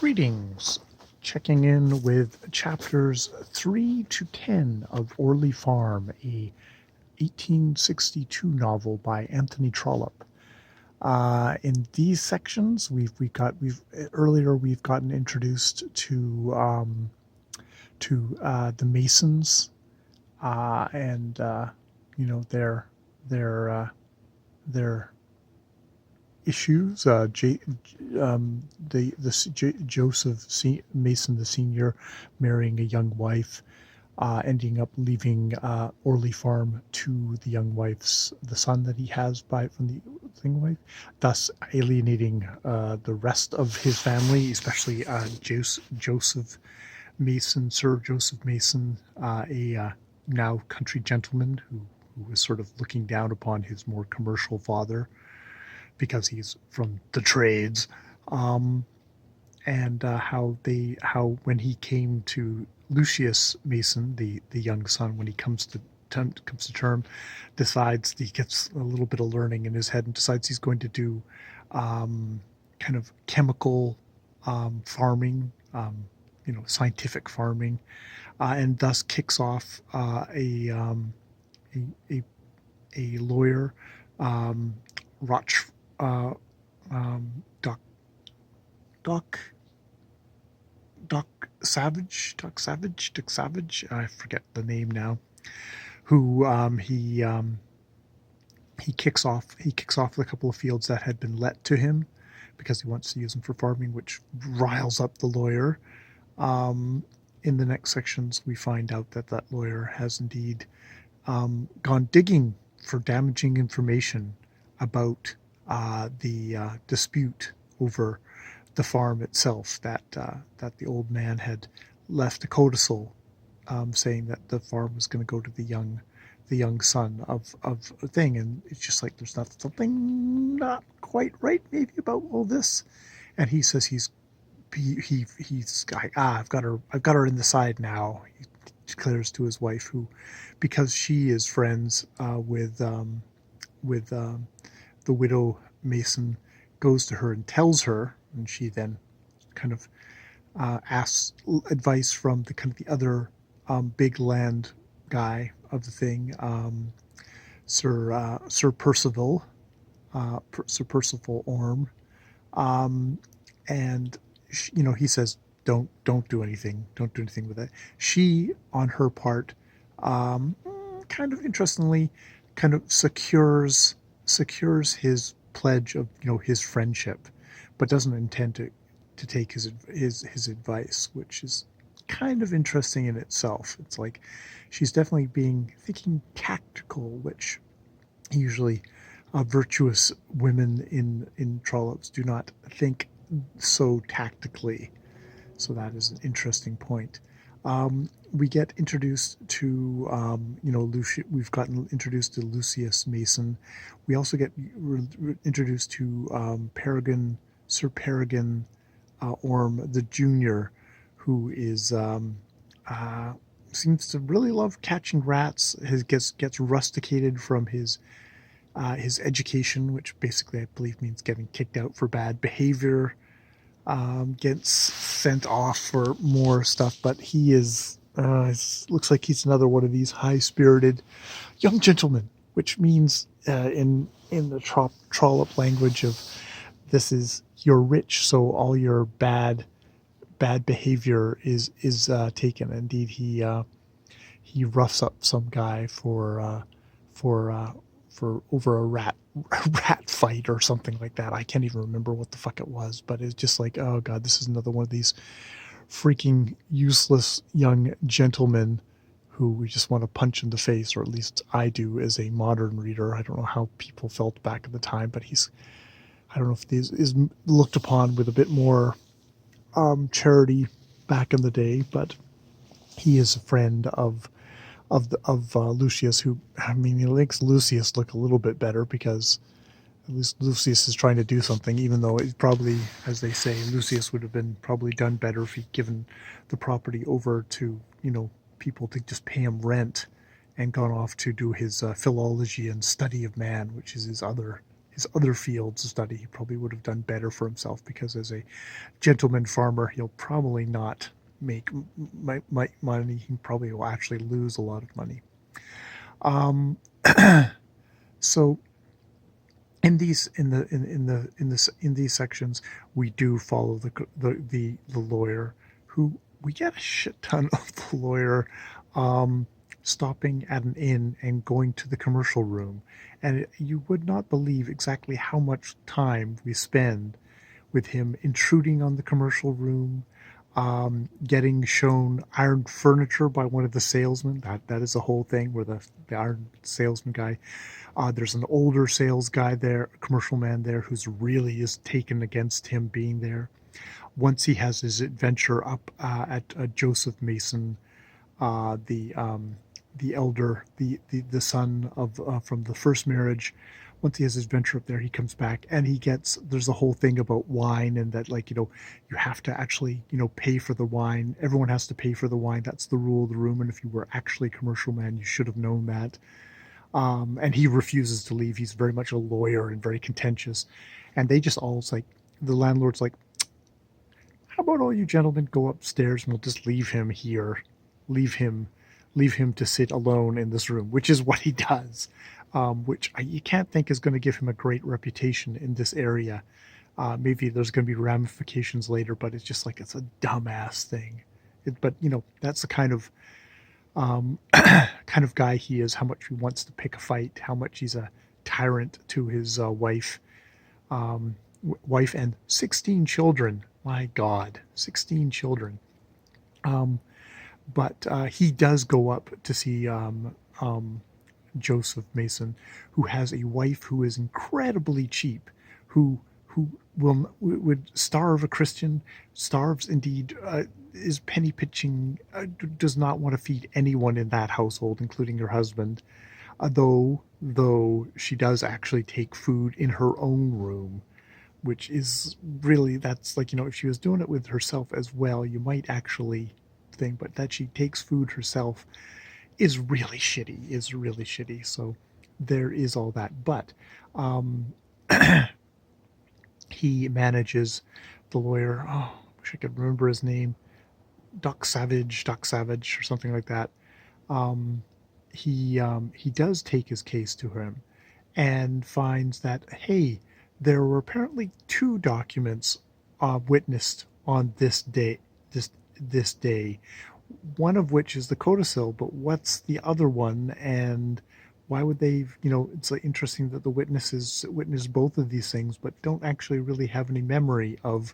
Greetings. Checking in with chapters 3 to 10 of Orley Farm, a 1862 novel by Anthony Trollope. In these sections, we've gotten introduced to the Masons and their issues. Joseph Mason the senior marrying a young wife, ending up leaving Orley Farm to the young wife's the son that he has from the thing wife, thus alienating the rest of his family, especially Joseph Mason, Sir Joseph Mason, a now country gentleman who was sort of looking down upon his more commercial father because he's from the trades, and how when he came to Lucius Mason, the young son, when he comes to term, decides he gets a little bit of learning in his head and decides he's going to do kind of chemical farming, scientific farming, and thus kicks off a lawyer, Doc Savage, I forget the name now, who he kicks off a couple of fields that had been let to him because he wants to use them for farming, which riles up the lawyer. In the next sections, we find out that lawyer has indeed gone digging for damaging information about the dispute over the farm itself, that the old man had left a codicil saying that the farm was going to go to the young son of a thing, and it's just like there's something not quite right maybe about all this, and he says I've got her in the side now. He declares to his wife, who, because she is friends with the widow Mason, goes to her and tells her, and she then kind of asks advice from the other big land guy of the thing, Sir Percival Orme, and he says, don't do anything with it. She, on her part, kind of interestingly, kind of secures his pledge of his friendship, but doesn't intend to take his advice, which is kind of interesting in itself. It's like she's definitely thinking tactical, which usually virtuous women in Trollope's do not think so tactically. So that is an interesting point. We get introduced to we've gotten introduced to Lucius Mason. We also get introduced to Sir Peregrine Orme the Junior, who is seems to really love catching rats. Gets rusticated from his education, which basically I believe means getting kicked out for bad behavior. Gets sent off for more stuff, but he is looks like he's another one of these high-spirited young gentlemen, which means in the Trollope language of this is, you're rich, so all your bad behavior is taken. Indeed, he roughs up some guy for over a rat fight or something like that. I can't even remember what the fuck it was, but it's just like, oh god, this is another one of these freaking useless young gentlemen who we just want to punch in the face, or at least I do as a modern reader. I don't know how people felt back at the time, but I don't know if this is looked upon with a bit more charity back in the day, but he is a friend of Lucius, who, I mean, he makes Lucius look a little bit better, because at least Lucius is trying to do something, even though it probably, as they say, Lucius would have been probably done better if he'd given the property over to, people to just pay him rent and gone off to do his philology and study of man, which is his other his other fields of study, he probably would have done better for himself, because as a gentleman farmer, he'll probably not make money. He probably will actually lose a lot of money. Um, so in these sections, we do follow the lawyer, who we get a shit ton of the lawyer stopping at an inn and going to the commercial room, and you would not believe exactly how much time we spend with him intruding on the commercial room, getting shown iron furniture by one of the salesmen. That is a whole thing where the iron salesman guy. There's an older sales guy there, commercial man there, who's really is taken against him being there. Once he has his adventure up at Joseph Mason, the elder, the son of from the first marriage. Once he has his venture up there, he comes back and there's a whole thing about wine, and that, like, you have to actually, pay for the wine. Everyone has to pay for the wine. That's the rule of the room. And if you were actually a commercial man, you should have known that. And he refuses to leave. He's very much a lawyer and very contentious. And they just all, it's like, the landlord's like, how about all you gentlemen go upstairs and we'll just leave him here. Leave him to sit alone in this room, which is what he does. Which you can't think is going to give him a great reputation in this area. Maybe there's going to be ramifications later, but it's just like, it's a dumbass thing. But that's the kind of kind of guy he is. How much he wants to pick a fight. How much he's a tyrant to his wife and 16 children. My God, 16 children. But he does go up to see Joseph Mason, who has a wife who is incredibly cheap, who would starve a Christian, starves indeed, is penny pitching, does not want to feed anyone in that household, including her husband, though she does actually take food in her own room, which is really, that's like, if she was doing it with herself as well, you might actually think, but that she takes food herself is really shitty. So there is all that. But he manages, the lawyer, I wish I could remember his name, Doc Savage or something like that. He does take his case to him and finds that, hey, there were apparently 2 documents witnessed on this day, one of which is the codicil, but what's the other one, and why would they, it's like interesting that the witnesses witnessed both of these things but don't actually really have any memory of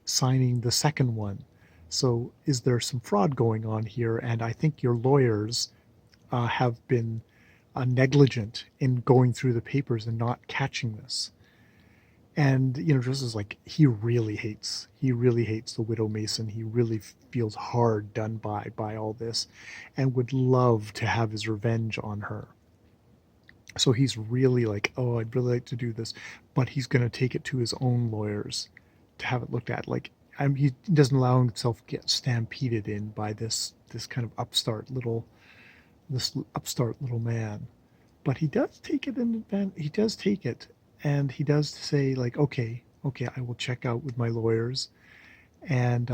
signing the second one. So is there some fraud going on here? And I think your lawyers have been negligent in going through the papers and not catching this. And, just as like, he really hates the widow Mason. He really feels hard done by all this, and would love to have his revenge on her. So he's really like, oh, I'd really like to do this, but he's going to take it to his own lawyers to have it looked at. Like, he doesn't allow himself to get stampeded in by this kind of upstart little man. But he does take it in advance. He does take it. And he does say, like, okay, I will check out with my lawyers, and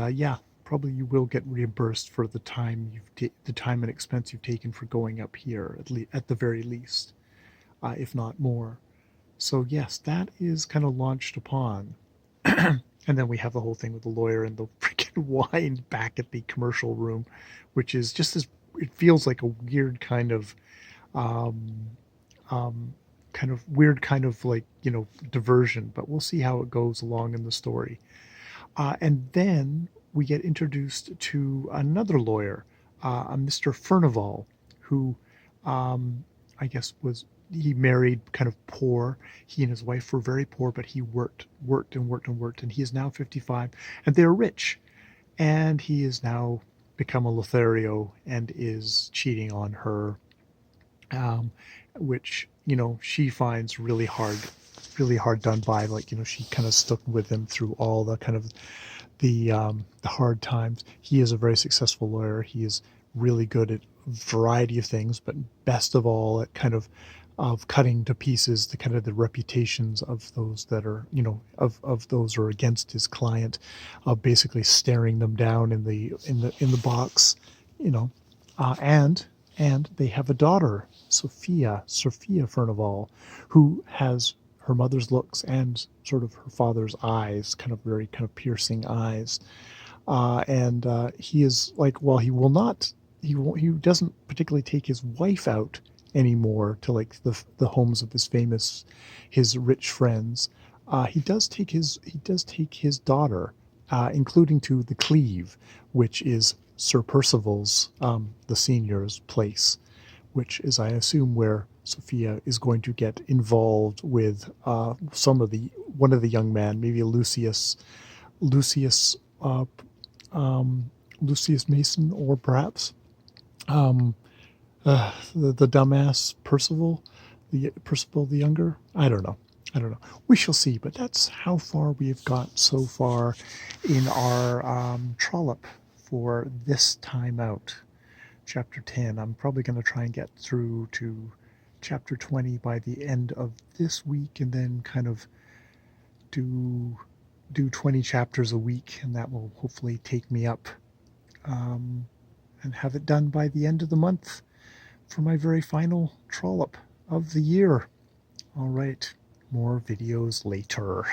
probably you will get reimbursed for the time the time and expense you've taken for going up here, at the very least, if not more. So yes, that is kind of launched upon, and then we have the whole thing with the lawyer and the freaking wine back at the commercial room, which is just as, it feels like a weird kind of like, diversion, but we'll see how it goes along in the story. And then we get introduced to another lawyer, a Mr. Furnival, who I guess he married kind of poor. He and his wife were very poor, but he worked, and he is now 55, and they're rich. And he has now become a Lothario and is cheating on her, which, she finds really hard done by. Like, she kind of stuck with him through all the kind of the hard times. He is a very successful lawyer. He is really good at a variety of things, but best of all at kind of of cutting to pieces the kind of the reputations of those that are, of those who are against his client, of basically staring them down in the box, you know, and they have a daughter, Sophia Furnival, who has her mother's looks and sort of her father's eyes, kind of very kind of piercing eyes. And he is like, well, he doesn't particularly take his wife out anymore to like the homes of his rich friends. He does take his daughter, including to the Cleeve, which is Sir Percival's, the senior's place, which is, I assume, where Sophia is going to get involved with one of the young men, maybe Lucius, Lucius Mason, or perhaps um, the dumbass Percival, Percival the Younger. I don't know. We shall see. But that's how far we have got so far in our trollop for this time out. Chapter 10. I'm probably going to try and get through to chapter 20 by the end of this week, and then kind of do 20 chapters a week, and that will hopefully take me up, and have it done by the end of the month for my very final trollop of the year. All right, more videos later.